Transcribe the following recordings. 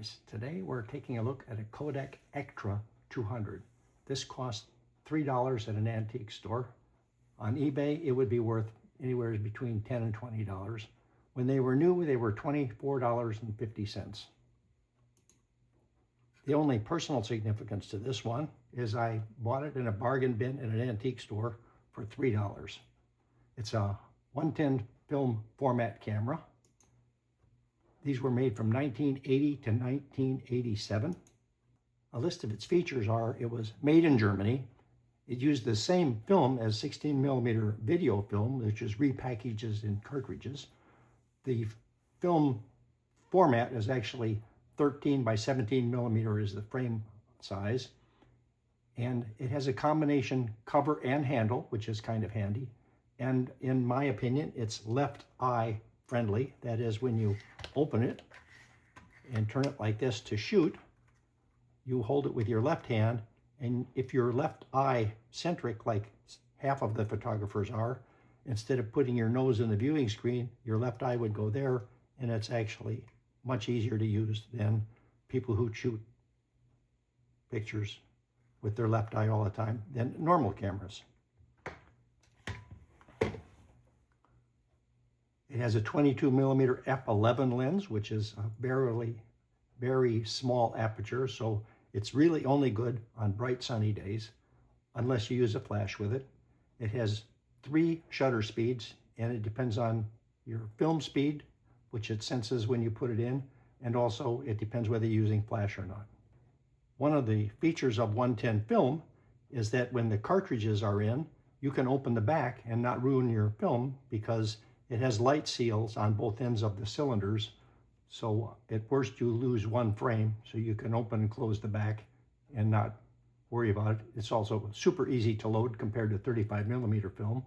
guys. Today we're taking a look at a Kodak Ektra 200. This cost $3 at an antique store. On eBay it would be worth anywhere between $10 and $20. When they were new they were $24.50. The only personal significance to this one is I bought it in a bargain bin at an antique store for $3. It's a 110 film format camera. These were made from 1980 to 1987. A list of its features are: it was made in Germany. It used the same film as 16mm video film, which is repackaged in cartridges. The film format is actually 13 by 17mm is the frame size. And it has a combination cover and handle, which is kind of handy. And in my opinion, it's left eye friendly. That is, when you open it and turn it like this to shoot, you hold it with your left hand, and if you're left eye centric like half of the photographers are, instead of putting your nose in the viewing screen, your left eye would go there, and it's actually much easier to use than people who shoot pictures with their left eye all the time than normal cameras. It has a 22mm f11 lens, which is a very small aperture, so it's really only good on bright sunny days, unless you use a flash with it. It has 3 shutter speeds, and it depends on your film speed, which it senses when you put it in, and also it depends whether you're using flash or not. One of the features of 110 film is that when the cartridges are in, you can open the back and not ruin your film, because it has light seals on both ends of the cylinders. So at worst you lose one frame, so you can open and close the back and not worry about it. It's also super easy to load compared to 35mm film.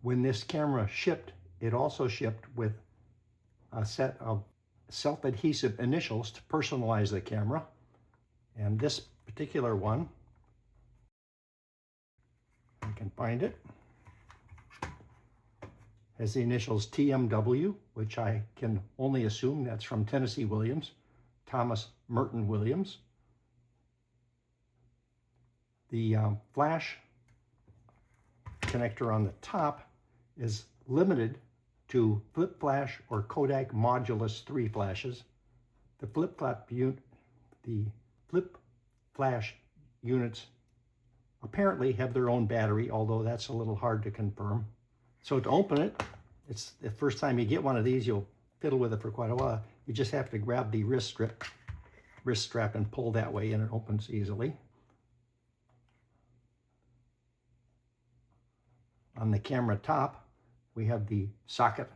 When this camera shipped, it also shipped with a set of self-adhesive initials to personalize the camera. And this particular one, I can find it, has the initials TMW, which I can only assume that's from Tennessee Williams, Thomas Merton Williams. The flash connector on the top is limited to flip flash or Kodak Modulus 3 flashes. The flip flash units apparently have their own battery, although that's a little hard to confirm. So to open it, it's the first time you get one of these, you'll fiddle with it for quite a while. You just have to grab the wrist strap and pull that way, and it opens easily. On the camera top, we have the socket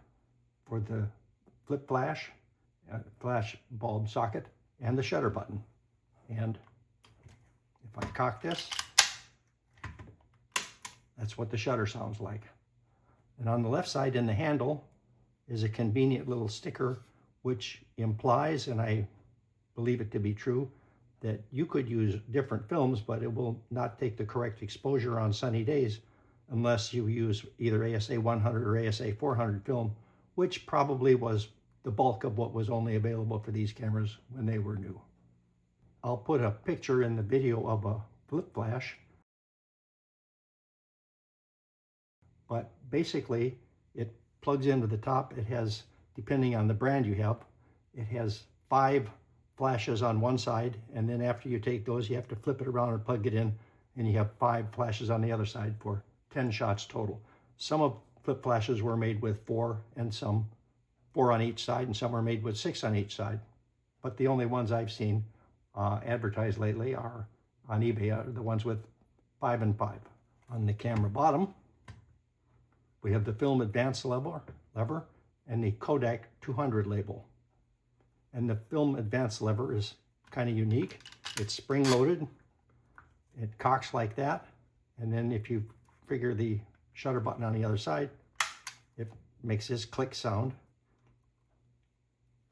for the flip flash, flash bulb socket, and the shutter button. And if I cock this, that's what the shutter sounds like. And on the left side in the handle is a convenient little sticker, which implies, and I believe it to be true, that you could use different films, but it will not take the correct exposure on sunny days unless you use either ASA 100 or ASA 400 film, which probably was the bulk of what was only available for these cameras when they were new. I'll put a picture in the video of a flip flash. But basically, it plugs into the top. It has, depending on the brand you have, it has 5 flashes on one side, and then after you take those, you have to flip it around and plug it in, and you have 5 flashes on the other side for 10 shots total. Some of flip flashes were made with 4, and some 4 on each side, and some were made with 6 on each side. But the only ones I've seen advertised lately are on eBay, are the ones with 5 and 5. On the camera bottom, we have the film advance lever and the Kodak 200 label. And the film advance lever is kind of unique. It's spring-loaded. It cocks like that. And then if you figure the shutter button on the other side, it makes this click sound.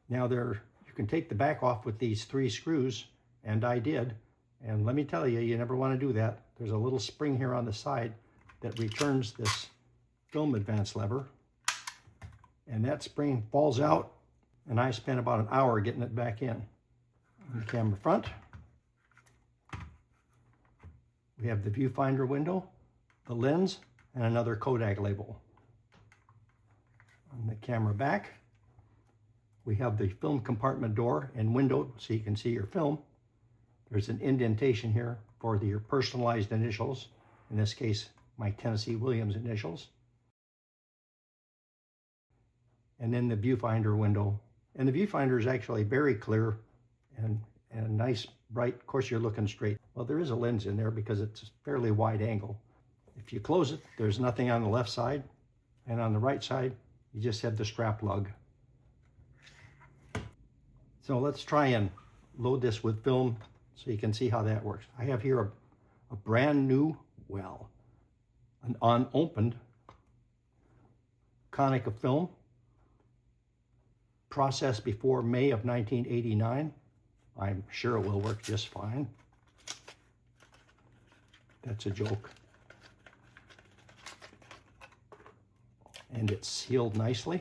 Now you can take the back off with these 3 screws, and I did. And let me tell you, you never want to do that. There's a little spring here on the side that returns this film advance lever, and that spring falls out And I spent about an hour getting it back in. On the camera front, we have the viewfinder window, the lens, and another Kodak label. On the camera back, we have the film compartment door and window so you can see your film. There's an indentation here for your personalized initials. In this case, my Tennessee Williams initials. And then the viewfinder window. And the viewfinder is actually very clear and nice, bright. Of course, you're looking straight. Well, there is a lens in there because it's a fairly wide angle. If you close it, there's nothing on the left side. And on the right side, you just have the strap lug. So let's try and load this with film so you can see how that works. I have here a brand new, well, an unopened Konica film, processed before May of 1989. I'm sure it will work just fine. That's a joke. And it's sealed nicely.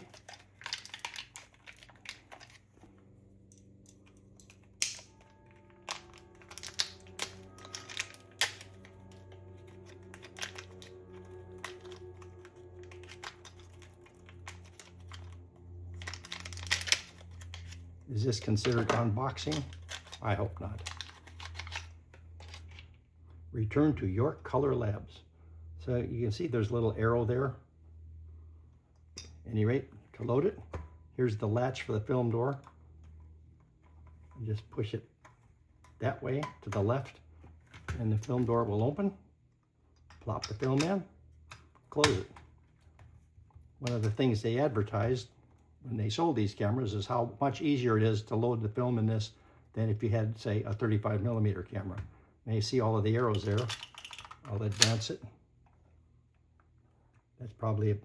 Is this considered unboxing? I hope not. Return to York Color Labs. So you can see there's a little arrow there. At any rate, to load it, here's the latch for the film door. You just push it that way to the left, and the film door will open. Plop the film in, close it. One of the things they advertised when they sold these cameras is how much easier it is to load the film in this than if you had, say, a 35mm camera. Now you see all of the arrows there. I'll advance it. That's probably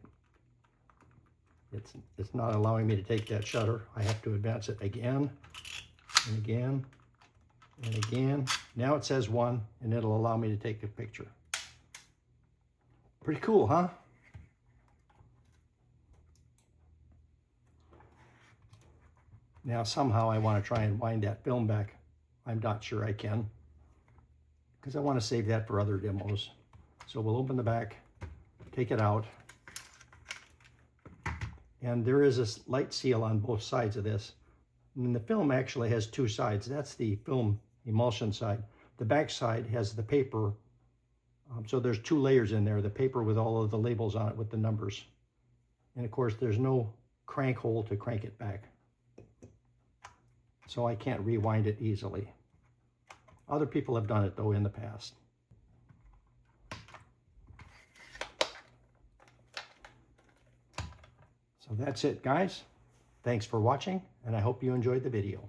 it's not allowing me to take that shutter. I have to advance it again and again and again. Now it says 1, and it'll allow me to take a picture. Pretty cool, huh? Now somehow I want to try and wind that film back. I'm not sure I can, because I want to save that for other demos. So we'll open the back, take it out, and there is a light seal on both sides of this. And the film actually has 2 sides. That's the film emulsion side. The back side has the paper. So there's 2 layers in there, the paper with all of the labels on it with the numbers. And of course, there's no crank hole to crank it back. So I can't rewind it easily. Other people have done it though in the past. So that's it, guys. Thanks for watching, and I hope you enjoyed the video.